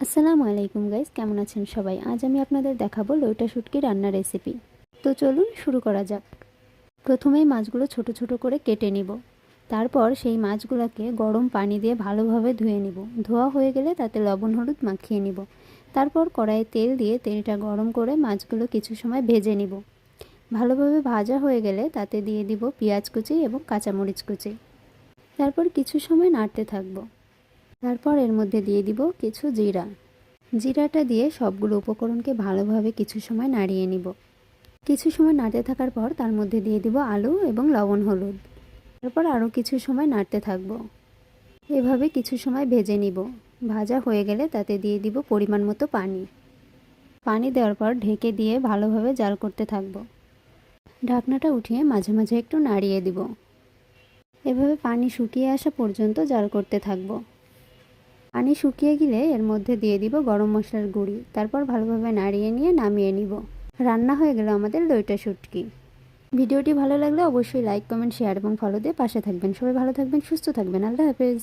আসসালামু আলাইকুম গাইস, কেমন আছেন সবাই? আজ আমি আপনাদের দেখাবো লইটা শুটকি রান্নার রেসিপি। তো চলুন শুরু করা যাক। প্রথমেই মাছগুলো ছোট ছোট করে কেটে নিব। তারপর সেই মাছগুলোকে গরম পানি দিয়ে ভালোভাবে ধুয়ে নিব। ধোয়া হয়ে গেলে তাতে লবণ হলুদ মাখিয়ে নিব। তারপর কড়াইয়ে তেল দিয়ে তেলটা গরম করে মাছগুলো কিছু সময় ভেজে নিব। ভালোভাবে ভাজা হয়ে গেলে তাতে দিয়ে দিব পেঁয়াজ কুচি এবং কাঁচামরিচ কুচি। তারপর কিছু সময় নাড়তে থাকবো। তারপর এর মধ্যে দিয়ে দিব কিছু জিরাটা দিয়ে সবগুলো উপকরণকে ভালোভাবে কিছু সময় নাড়িয়ে নিব। কিছু সময় নাড়তে থাকার পর তার মধ্যে দিয়ে দিব আলু এবং লবণ হলুদ। তারপর আরও কিছু সময় নাড়তে থাকবো। এভাবে কিছু সময় ভেজে নিব। ভাজা হয়ে গেলে তাতে দিয়ে দিব পরিমাণ মতো পানি। পানি দেওয়ার পর ঢেকে দিয়ে ভালোভাবে জাল করতে থাকবো। ঢাকনাটা উঠিয়ে মাঝে মাঝে একটু নাড়িয়ে দিব। এভাবে পানি শুকিয়ে আসা পর্যন্ত জাল করতে থাকবো। পানি শুকিয়ে গেলে এর মধ্যে দিয়ে দিব গরম মশলার গুঁড়ি। তারপর ভালোভাবে নাড়িয়ে নিয়ে নামিয়ে নিব। রান্না হয়ে গেল আমাদের লইটা শুটকি। ভিডিওটি ভালো লাগলে অবশ্যই লাইক, কমেন্ট, শেয়ার এবং ফলো দিয়ে পাশে থাকবেন। সবাই ভালো থাকবেন, সুস্থ থাকবেন। আল্লাহ হাফেজ।